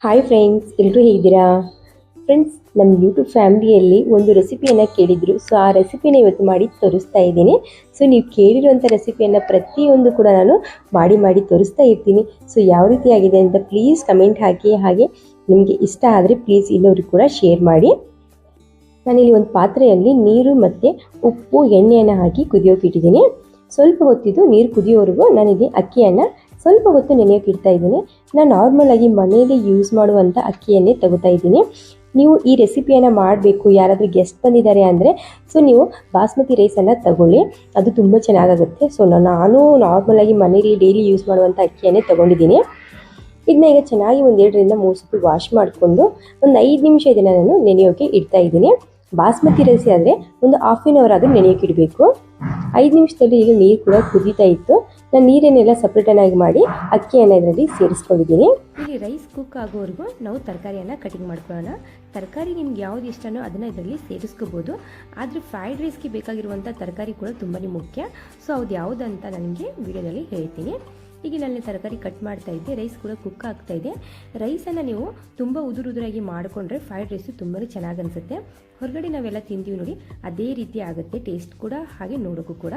Hi friends, ಎಲ್ಲರೂ ಹೇಗಿದ್ದೀರಾ? Friends, ನಮ್ಮ ಯೂಟ್ಯೂಬ್ ಫ್ಯಾಮಿಲಿಯಲ್ಲಿ ಒಂದು ರೆಸಿಪಿಯನ್ನು ಕೇಳಿದರು. ಸೊ ಆ ರೆಸಿಪಿನ ಇವತ್ತು ಮಾಡಿ ತೋರಿಸ್ತಾ ಇದ್ದೀನಿ. ಸೊ ನೀವು ಕೇಳಿರುವಂಥ ರೆಸಿಪಿಯನ್ನು ಪ್ರತಿಯೊಂದು ಕೂಡ ನಾನು ಮಾಡಿ ತೋರಿಸ್ತಾ ಇರ್ತೀನಿ. ಸೊ ಯಾವ ರೀತಿ ಆಗಿದೆ ಅಂತ ಪ್ಲೀಸ್ ಕಮೆಂಟ್ ಹಾಕಿ. ಹಾಗೆ ನಿಮಗೆ ಇಷ್ಟ ಆದರೆ ಪ್ಲೀಸ್ ಇನ್ನೊಬ್ರಿಗೆ ಕೂಡ ಶೇರ್ ಮಾಡಿ. ನಾನಿಲ್ಲಿ ಒಂದು ಪಾತ್ರೆಯಲ್ಲಿ ನೀರು ಮತ್ತು ಉಪ್ಪು ಎಣ್ಣೆಯನ್ನು ಹಾಕಿ ಕುದಿಯೋಕೆ ಇಟ್ಟಿದ್ದೀನಿ. ಸ್ವಲ್ಪ ಹೊತ್ತಿದ್ದು ನೀರು ಕುದಿಯೋವರೆಗೂ ನಾನಿಲ್ಲಿ ಅಕ್ಕಿಯನ್ನು ಸ್ವಲ್ಪ ಹೊತ್ತು ನೆನೆಯೋಕೆ ಇಡ್ತಾ ಇದ್ದೀನಿ. ನಾನು ನಾರ್ಮಲಾಗಿ ಮನೆಯಲ್ಲಿ ಯೂಸ್ ಮಾಡುವಂಥ ಅಕ್ಕಿಯನ್ನೇ ತಗೋತಾ ಇದ್ದೀನಿ. ನೀವು ಈ ರೆಸಿಪಿಯನ್ನು ಮಾಡಬೇಕು, ಯಾರಾದರೂ ಗೆಸ್ಟ್ ಬಂದಿದ್ದಾರೆ ಅಂದರೆ ಸೊ ನೀವು ಬಾಸ್ಮತಿ ರೈಸನ್ನು ತಗೊಳ್ಳಿ, ಅದು ತುಂಬ ಚೆನ್ನಾಗಾಗುತ್ತೆ. ಸೊ ನಾನು ನಾರ್ಮಲಾಗಿ ಮನೆಯಲ್ಲಿ ಡೈಲಿ ಯೂಸ್ ಮಾಡುವಂಥ ಅಕ್ಕಿಯನ್ನೇ ತೊಗೊಂಡಿದ್ದೀನಿ. ಇದನ್ನ ಈಗ ಚೆನ್ನಾಗಿ ಒಂದು 2-3 ಸತಿ ವಾಶ್ ಮಾಡಿಕೊಂಡು ಒಂದು 5 ನಿಮಿಷ ಇದನ್ನು ನಾನು ನೆನೆಯೋಕೆ ಇಡ್ತಾ ಇದ್ದೀನಿ. ಬಾಸ್ಮತಿ ರೈಸ್ ಆದರೆ ಒಂದು ಹಾಫ್ ಆನ್ ಅವರ್ ಆದರೂ ನೆನೆಯೋಕೆ ಇಡಬೇಕು. 5 ನಿಮಿಷದಲ್ಲಿ ಈಗ ನೀರು ಕೂಡ ಕುದೀತಾ ಇತ್ತು. ನಾನು ನೀರನ್ನೆಲ್ಲ ಸಪ್ರೇಟನ್ನಾಗಿ ಮಾಡಿ ಅಕ್ಕಿಯನ್ನು ಇದರಲ್ಲಿ ಸೇರಿಸ್ಕೊಂಡಿದ್ದೀನಿ. ಇಲ್ಲಿ ರೈಸ್ ಕುಕ್ ಆಗೋವರೆಗೂ ನಾವು ತರಕಾರಿಯನ್ನು ಕಟಿಂಗ್ ಮಾಡ್ಕೊಳ್ಳೋಣ. ತರಕಾರಿ ನಿಮ್ಗೆ ಯಾವ್ದು ಇಷ್ಟನೋ ಅದನ್ನು ಇದರಲ್ಲಿ ಸೇರಿಸ್ಕೋಬೋದು. ಆದರೆ ಫ್ರೈಡ್ ರೈಸ್ಗೆ ಬೇಕಾಗಿರುವಂಥ ತರಕಾರಿ ಕೂಡ ತುಂಬಾ ಮುಖ್ಯ. ಸೊ ಅದು ಯಾವುದಂತ ನನಗೆ ವಿಡಿಯೋದಲ್ಲಿ ಹೇಳ್ತೀನಿ. ಈಗ ನಾನು ತರಕಾರಿ ಕಟ್ ಮಾಡ್ತಾ ಇದ್ದೆ, ರೈಸ್ ಕೂಡ ಕುಕ್ ಆಗ್ತಾ ಇದೆ. ರೈಸನ್ನು ನೀವು ತುಂಬ ಉದುರಾಗಿ ಮಾಡಿಕೊಂಡ್ರೆ ಫ್ರೈಡ್ ರೈಸು ತುಂಬಾ ಚೆನ್ನಾಗಿ ಅನಿಸುತ್ತೆ. ಹೊರಗಡೆ ನಾವೆಲ್ಲ ತಿಂತೀವಿ ನೋಡಿ, ಅದೇ ರೀತಿ ಆಗುತ್ತೆ ಟೇಸ್ಟ್ ಕೂಡ, ಹಾಗೆ ನೋಡೋಕ್ಕೂ ಕೂಡ.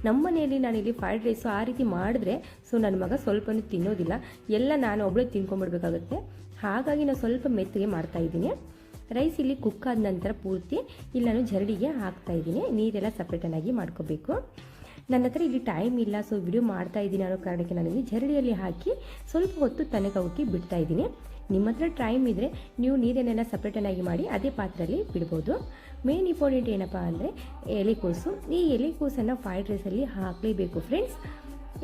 ನಮ್ಮ ಮನೆಯಲ್ಲಿ ನಾನಿಲ್ಲಿ ಫ್ರೈಡ್ ರೈಸು ಆ ರೀತಿ ಮಾಡಿದ್ರೆ ಸೊ ನನ್ನ ಮಗ ಸ್ವಲ್ಪನೂ ತಿನ್ನೋದಿಲ್ಲ, ಎಲ್ಲ ನಾನು ಒಬ್ಬಳೇ ತಿನ್ಕೊಂಡ್ಬಿಡ್ಬೇಕಾಗುತ್ತೆ. ಹಾಗಾಗಿ ನಾನು ಸ್ವಲ್ಪ ಮೆತ್ತಗೆ ಮಾಡ್ತಾಯಿದ್ದೀನಿ. ರೈಸ್ ಇಲ್ಲಿ ಕುಕ್ ಆದ ನಂತರ ಪೂರ್ತಿ ಇಲ್ಲಿ ನಾನು ಜರಡಿಗೆ ಹಾಕ್ತಾಯಿದ್ದೀನಿ. ನೀರೆಲ್ಲ ಸಪ್ರೇಟನ್ನಾಗಿ ಮಾಡ್ಕೋಬೇಕು. ನನ್ನ ಹತ್ರ ಇಲ್ಲಿ ಟೈಮ್ ಇಲ್ಲ, ಸೊ ವಿಡಿಯೋ ಮಾಡ್ತಾ ಇದ್ದೀನಿ ಅನ್ನೋ ಕಾರಣಕ್ಕೆ ನಾನಿಲ್ಲಿ ಜರಡಿಯಲ್ಲಿ ಹಾಕಿ ಸ್ವಲ್ಪ ಹೊತ್ತು ತನಗೋಗಿ ಬಿಡ್ತಾ ಇದ್ದೀನಿ. ನಿಮ್ಮ ಹತ್ರ ಟೈಮ್ ಇದ್ದರೆ ನೀವು ನೀರನ್ನೆಲ್ಲ ಸಪ್ರೇಟನ್ನಾಗಿ ಮಾಡಿ ಅದೇ ಪಾತ್ರೆಯಲ್ಲಿ ಬಿಡ್ಬೋದು. ಮೇನ್ ಇಂಪಾರ್ಟೆಂಟ್ ಏನಪ್ಪ ಅಂದರೆ ಎಲೆಕೋಸು. ಈ ಎಲೆಕೋಸನ್ನು ಫ್ರೈಡ್ ರೈಸಲ್ಲಿ ಹಾಕಲೇಬೇಕು ಫ್ರೆಂಡ್ಸ್.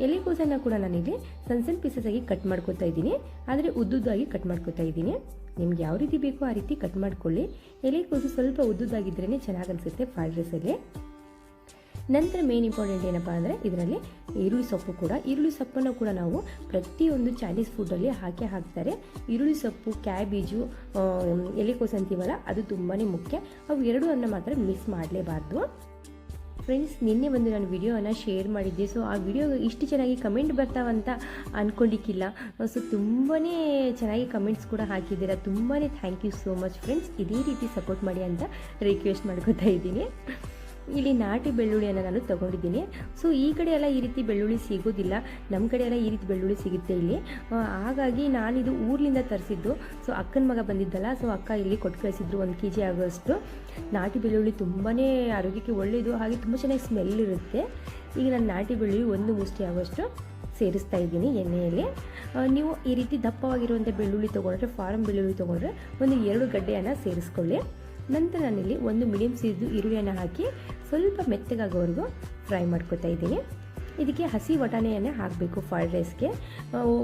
ಎಲೆಕೋಸನ್ನು ಕೂಡ ನಾನಿಲ್ಲಿ ಸಣ್ಣ ಪೀಸಸ್ಸಾಗಿ ಕಟ್ ಮಾಡ್ಕೊತಾ ಇದ್ದೀನಿ, ಆದರೆ ಉದ್ದುದ್ದಾಗಿ ಕಟ್ ಮಾಡ್ಕೊತಾ ಇದ್ದೀನಿ. ನಿಮ್ಗೆ ಯಾವ ರೀತಿ ಬೇಕೋ ಆ ರೀತಿ ಕಟ್ ಮಾಡ್ಕೊಳ್ಳಿ. ಎಲೆಕೋಸು ಸ್ವಲ್ಪ ಉದ್ದುದ್ದಾಗಿದ್ರೇ ಚೆನ್ನಾಗಿ ಅನಿಸುತ್ತೆ ಫ್ರೈಡ್ ರೈಸಲ್ಲಿ. ನಂತರ ಮೇನ್ ಇಂಪಾರ್ಟೆಂಟ್ ಏನಪ್ಪ ಅಂದರೆ ಇದರಲ್ಲಿ ಈರುಳ್ಳಿ ಸೊಪ್ಪು ಕೂಡ. ಈರುಳ್ಳಿ ಸೊಪ್ಪನ್ನು ಕೂಡ ನಾವು ಪ್ರತಿಯೊಂದು ಚೈನೀಸ್ ಫುಡ್ಡಲ್ಲಿ ಹಾಕ್ತಾರೆ. ಈರುಳ್ಳಿ ಸೊಪ್ಪು, ಕ್ಯಾಬೇಜು, ಎಲೆಕೋಸು ಅಂತೀವಲ್ಲ, ಅದು ತುಂಬಾ ಮುಖ್ಯ. ಅವು ಎರಡೂ ಮಾತ್ರ ಮಿಸ್ ಮಾಡಲೇಬಾರ್ದು. ಫ್ರೆಂಡ್ಸ್, ನಿನ್ನೆ ಒಂದು ನಾನು ವಿಡಿಯೋವನ್ನು ಶೇರ್ ಮಾಡಿದ್ದೆ. ಸೊ ಆ ವಿಡಿಯೋ ಇಷ್ಟು ಚೆನ್ನಾಗಿ ಕಮೆಂಟ್ ಬರ್ತಾವಂತ ಅಂದ್ಕೊಂಡಿಕ್ಕಿಲ್ಲ. ಸೊ ತುಂಬಾ ಚೆನ್ನಾಗಿ ಕಮೆಂಟ್ಸ್ ಕೂಡ ಹಾಕಿದ್ದೀರಾ. ತುಂಬಾ thank you so much friends. ಇದೇ ರೀತಿ ಸಪೋರ್ಟ್ ಮಾಡಿ ಅಂತ ರಿಕ್ವೆಸ್ಟ್ ಮಾಡ್ಕೊತಾ ಇದ್ದೀನಿ. ಇಲ್ಲಿ ನಾಟಿ ಬೆಳ್ಳುಳ್ಳಿಯನ್ನು ನಾನು ತೊಗೊಂಡಿದ್ದೀನಿ. ಸೊ ಈ ಕಡೆ ಎಲ್ಲ ಈ ರೀತಿ ಬೆಳ್ಳುಳ್ಳಿ ಸಿಗೋದಿಲ್ಲ, ನಮ್ಮ ಕಡೆ ಎಲ್ಲ ಈ ರೀತಿ ಬೆಳ್ಳುಳ್ಳಿ ಸಿಗುತ್ತೆ ಇಲ್ಲಿ. ಹಾಗಾಗಿ ನಾನಿದು ಊರ್ಲಿಂದ ತರಿಸಿದ್ದು. ಸೊ ಅಕ್ಕನ ಮಗ ಬಂದಿದ್ದಲ್ಲ, ಸೊ ಅಕ್ಕ ಇಲ್ಲಿ ಕೊಟ್ಟು ಕಳಿಸಿದ್ರು 1 kg ಆಗೋಷ್ಟು. ನಾಟಿ ಬೆಳ್ಳುಳ್ಳಿ ತುಂಬಾ ಆರೋಗ್ಯಕ್ಕೆ ಒಳ್ಳೆಯದು, ಹಾಗೆ ತುಂಬ ಚೆನ್ನಾಗಿ ಸ್ಮೆಲ್ ಇರುತ್ತೆ. ಈಗ ನಾನು ನಾಟಿ ಬೆಳ್ಳುಳ್ಳಿ 1 ಮುಷ್ಟಿ ಆಗೋಷ್ಟು ಸೇರಿಸ್ತಾ ಇದ್ದೀನಿ ಎಣ್ಣೆಯಲ್ಲಿ. ನೀವು ಈ ರೀತಿ ದಪ್ಪವಾಗಿರುವಂಥ ಬೆಳ್ಳುಳ್ಳಿ ತೊಗೊಂಡ್ರೆ, ಫಾರಮ್ ಬೆಳ್ಳುಳ್ಳಿ ತೊಗೊಂಡ್ರೆ ಒಂದು 2 ಗಡ್ಡೆಯನ್ನು ಸೇರಿಸ್ಕೊಳ್ಳಿ. ನಂತರ ನಾನಿಲ್ಲಿ 1 ಮೀಡಿಯಮ್ ಸೈಜು ಈರುಳ್ಳಿಯನ್ನು ಹಾಕಿ ಸ್ವಲ್ಪ ಮೆತ್ತಗಾಗೋವರೆಗೂ ಫ್ರೈ ಮಾಡ್ಕೊತಾ ಇದ್ದೀನಿ. ಇದಕ್ಕೆ ಹಸಿ ವಟಾಣೆಯನ್ನು ಹಾಕಬೇಕು ಫ್ರೈಡ್ ರೈಸ್ಗೆ.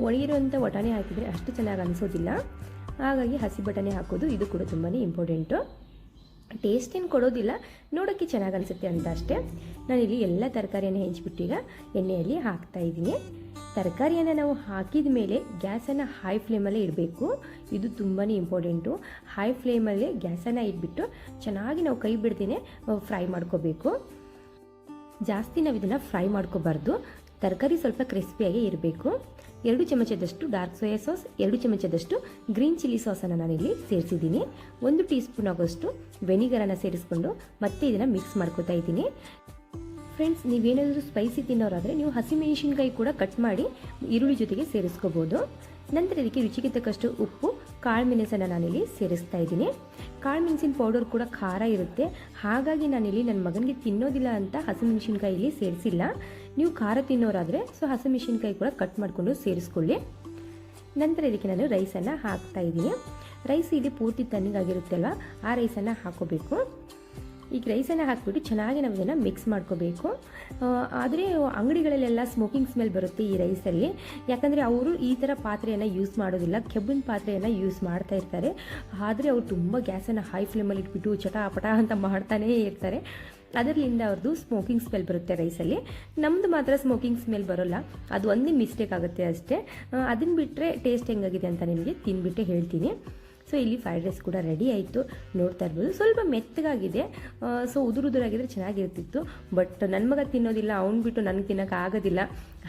ಒಣಗಿರುವಂಥ ವಟಾಣೆ ಹಾಕಿದರೆ ಅಷ್ಟು ಚೆನ್ನಾಗಿ ಅನಿಸೋದಿಲ್ಲ, ಹಾಗಾಗಿ ಹಸಿ ಬಟಾಣಿ ಹಾಕೋದು ಇದು ಕೂಡ ತುಂಬಾ ಇಂಪಾರ್ಟೆಂಟು. ಟೇಸ್ಟ್ ಏನು ಕೊಡೋದಿಲ್ಲ, ನೋಡೋಕ್ಕೆ ಚೆನ್ನಾಗಿ ಅನಿಸುತ್ತೆ ಅಂತ ಅಷ್ಟೇ. ನಾನಿಲ್ಲಿ ಎಲ್ಲ ತರಕಾರಿಯನ್ನು ಹೆಂಚ್ಬಿಟ್ಟೀಗ ಎಣ್ಣೆಯಲ್ಲಿ ಹಾಕ್ತಾಯಿದ್ದೀನಿ. ತರಕಾರಿಯನ್ನು ನಾವು ಹಾಕಿದ ಮೇಲೆ ಗ್ಯಾಸನ್ನು ಹೈ ಫ್ಲೇಮಲ್ಲೇ ಇಡಬೇಕು. ಇದು ತುಂಬಾ ಇಂಪಾರ್ಟೆಂಟು. ಹೈ ಫ್ಲೇಮಲ್ಲೇ ಗ್ಯಾಸನ್ನು ಇಟ್ಬಿಟ್ಟು ಚೆನ್ನಾಗಿ ನಾವು ಕೈ ಬಿಡ್ತೇನೆ ಫ್ರೈ ಮಾಡ್ಕೋಬೇಕು. ಜಾಸ್ತಿ ನಾವು ಇದನ್ನು ಫ್ರೈ ಮಾಡ್ಕೋಬಾರ್ದು. ತರಕಾರಿ ಸ್ವಲ್ಪ ಕ್ರಿಸ್ಪಿಯಾಗಿ ಇರಬೇಕು. 2 ಚಮಚದಷ್ಟು ಡಾರ್ಕ್ ಸೋಯಾ ಸಾಸ್, 2 ಚಮಚದಷ್ಟು ಗ್ರೀನ್ ಚಿಲ್ಲಿ ಸಾಸನ್ನು ನಾನಿಲ್ಲಿ ಸೇರಿಸಿದ್ದೀನಿ. 1 ಟೀ ಸ್ಪೂನ್ ಆಗೋಷ್ಟು ವೆನಿಗರನ್ನು ಸೇರಿಸ್ಕೊಂಡು ಮತ್ತೆ ಇದನ್ನು ಮಿಕ್ಸ್ ಮಾಡ್ಕೋತಾ ಇದ್ದೀನಿ. ಫ್ರೆಂಡ್ಸ್, ನೀವೇನಾದರೂ ಸ್ಪೈಸಿ ತಿನ್ನೋರಾದರೆ ನೀವು ಹಸಿಮೆಣಸಿನ್ಕಾಯಿ ಕೂಡ ಕಟ್ ಮಾಡಿ ಈರುಳ್ಳಿ ಜೊತೆಗೆ ಸೇರಿಸ್ಕೋಬೋದು. ನಂತರ ಇದಕ್ಕೆ ರುಚಿಗೆ ತಕ್ಕಷ್ಟು ಉಪ್ಪು, ಕಾಳು ಮೆಣಸನ್ನು ನಾನಿಲ್ಲಿ ಸೇರಿಸ್ತಾ ಇದ್ದೀನಿ. ಕಾಳು ಮೆಣಸಿನ ಪೌಡರ್ ಕೂಡ ಖಾರ ಇರುತ್ತೆ, ಹಾಗಾಗಿ ನಾನಿಲ್ಲಿ ನನ್ನ ಮಗನಿಗೆ ತಿನ್ನೋದಿಲ್ಲ ಅಂತ ಹಸಿಮೆಣಸಿನ್ಕಾಯಿ ಇಲ್ಲಿ ಸೇರಿಸಿಲ್ಲ. ನೀವು ಖಾರ ತಿನ್ನೋರಾದರೆ ಸೊ ಹಸಿಮೆಣಸಿನ್ಕಾಯಿ ಕೂಡ ಕಟ್ ಮಾಡಿಕೊಂಡು ಸೇರಿಸ್ಕೊಳ್ಳಿ. ನಂತರ ಇದಕ್ಕೆ ನಾನು ರೈಸನ್ನು ಹಾಕ್ತಾ ಇದ್ದೀನಿ. ರೈಸ್ ಇಲ್ಲಿ ಪೂರ್ತಿ ತಣ್ಣಗಾಗಿರುತ್ತಲ್ವ, ಆ ರೈಸನ್ನು ಹಾಕೋಬೇಕು. ಈಗ ರೈಸನ್ನು ಹಾಕಿಬಿಟ್ಟು ಚೆನ್ನಾಗಿ ನಾವು ಇದನ್ನು ಮಿಕ್ಸ್ ಮಾಡ್ಕೋಬೇಕು. ಆದರೆ ಅಂಗಡಿಗಳಲ್ಲೆಲ್ಲ ಸ್ಮೋಕಿಂಗ್ ಸ್ಮೆಲ್ ಬರುತ್ತೆ ಈ ರೈಸಲ್ಲಿ, ಯಾಕಂದರೆ ಅವರು ಈ ಥರ ಪಾತ್ರೆಯನ್ನು ಯೂಸ್ ಮಾಡೋದಿಲ್ಲ, ಕೆಬ್ಬಿನ ಪಾತ್ರೆಯನ್ನು ಯೂಸ್ ಮಾಡ್ತಾ ಇರ್ತಾರೆ. ಆದರೆ ಅವರು ತುಂಬ ಗ್ಯಾಸನ್ನು ಹೈ ಫ್ಲೇಮಲ್ಲಿ ಇಟ್ಬಿಟ್ಟು ಚಟಾಪಟ ಅಂತ ಮಾಡ್ತಾನೇ ಇರ್ತಾರೆ. ಅದರಿಂದ ಅವ್ರದ್ದು ಸ್ಮೋಕಿಂಗ್ ಸ್ಮೆಲ್ ಬರುತ್ತೆ ರೈಸಲ್ಲಿ. ನಮ್ಮದು ಮಾತ್ರ ಸ್ಮೋಕಿಂಗ್ ಸ್ಮೆಲ್ ಬರೋಲ್ಲ, ಅದು ಒಂದೇ ಮಿಸ್ಟೇಕ್ ಆಗುತ್ತೆ ಅಷ್ಟೇ. ಅದನ್ನು ಬಿಟ್ಟರೆ ಟೇಸ್ಟ್ ಹೆಂಗಾಗಿದೆ ಅಂತ ನಿಮಗೆ ತಿಂದ್ಬಿಟ್ಟೆ ಹೇಳ್ತೀನಿ. ಸೊ ಇಲ್ಲಿ ಫ್ರೈಡ್ ರೈಸ್ ಕೂಡ ರೆಡಿ ಆಯಿತು, ನೋಡ್ತಾ ಇರ್ಬೋದು. ಸ್ವಲ್ಪ ಮೆತ್ತಗಾಗಿದೆ, ಸೊ ಉದುರುದುರಾಗಿದ್ರೆ ಚೆನ್ನಾಗಿರ್ತಿತ್ತು. ಬಟ್ ನನ್ನ ಮಗ ತಿನ್ನೋದಿಲ್ಲ, ಅವ್ನು ಬಿಟ್ಟು ನನಗೆ ತಿನ್ನೋಕೆ ಆಗೋದಿಲ್ಲ.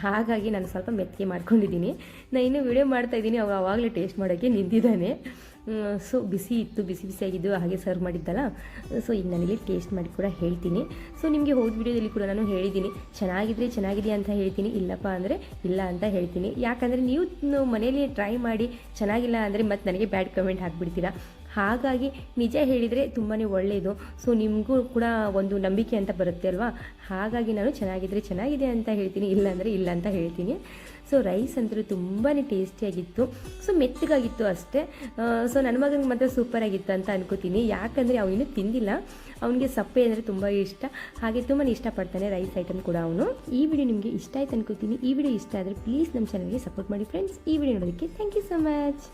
ಹಾಗಾಗಿ ನಾನು ಸ್ವಲ್ಪ ಮೆತ್ತಿಗೆ ಮಾಡ್ಕೊಂಡಿದ್ದೀನಿ. ನಾನು ಇನ್ನೂ ವಿಡಿಯೋ ಮಾಡ್ತಾಯಿದ್ದೀನಿ, ಆವಾಗಲೇ ಟೇಸ್ಟ್ ಮಾಡೋಕ್ಕೆ ನಿಂತಿದ್ದಾನೆ. ಸೊ ಬಿಸಿ ಇತ್ತು, ಬಿಸಿ ಬಿಸಿಯಾಗಿದ್ದು, ಹಾಗೆ ಸರ್ವ್ ಮಾಡಿದ್ದಲ್ಲ. ಸೊ ಈಗ ನಾನಿಲ್ಲಿ ಟೇಸ್ಟ್ ಮಾಡಿ ಕೂಡ ಹೇಳ್ತೀನಿ. ಸೊ ನಿಮಗೆ ಹೋದ ವಿಡಿಯೋದಲ್ಲಿ ಕೂಡ ನಾನು ಹೇಳಿದ್ದೀನಿ, ಚೆನ್ನಾಗಿದೆ ಅಂತ ಹೇಳ್ತೀನಿ, ಇಲ್ಲಪ್ಪ ಅಂದರೆ ಇಲ್ಲ ಅಂತ ಹೇಳ್ತೀನಿ. ಯಾಕಂದರೆ ನೀವು ಮನೇಲಿ ಟ್ರೈ ಮಾಡಿ ಚೆನ್ನಾಗಿಲ್ಲ ಅಂದರೆ ಮತ್ತೆ ನನಗೆ ಬ್ಯಾಡ್ ಕಮೆಂಟ್ ಹಾಕ್ಬಿಡ್ತೀರಾ. ಹಾಗಾಗಿ ನಿಜ ಹೇಳಿದರೆ ತುಂಬಾ ಒಳ್ಳೆಯದು. ಸೊ ನಿಮಗೂ ಕೂಡ ಒಂದು ನಂಬಿಕೆ ಅಂತ ಬರುತ್ತೆ ಅಲ್ವಾ. ಹಾಗಾಗಿ ನಾನು ಚೆನ್ನಾಗಿದೆ ಅಂತ ಹೇಳ್ತೀನಿ, ಇಲ್ಲ ಅಂದರೆ ಇಲ್ಲ ಅಂತ ಹೇಳ್ತೀನಿ. ಸೊ ರೈಸ್ ಅಂತೂ ತುಂಬಾ ಟೇಸ್ಟಿಯಾಗಿತ್ತು, ಸೊ ಮೆತ್ತಗಾಗಿತ್ತು ಅಷ್ಟೇ. ಸೊ ನನ್ನ ಮಗನಿಗೆ ಮಾತ್ರ ಸೂಪರಾಗಿತ್ತು ಅಂತ ಅನ್ಕೋತೀನಿ. ಯಾಕಂದರೆ ಅವನು ತಿಂದಿಲ್ಲ, ಅವನಿಗೆ ಸಪ್ಪೆ ಅಂದರೆ ತುಂಬ ಇಷ್ಟ, ಹಾಗೆ ತುಂಬಾ ಇಷ್ಟಪಡ್ತಾನೆ ರೈಸ್ ಐಟಮ್ ಕೂಡ ಅವನು. ಈ ವಿಡಿಯೋ ನಿಮಗೆ ಇಷ್ಟ ಆಯ್ತು ಅನ್ಕೋತೀನಿ. ಈ ವಿಡಿಯೋ ಇಷ್ಟ ಆದರೆ ಪ್ಲೀಸ್ ನಮ್ಮ ಚಾನಲ್ಗೆ ಸಪೋರ್ಟ್ ಮಾಡಿ ಫ್ರೆಂಡ್ಸ್. ಈ ವಿಡಿಯೋ ನೋಡೋದಕ್ಕೆ ಥ್ಯಾಂಕ್ ಯು ಸೊ ಮಚ್.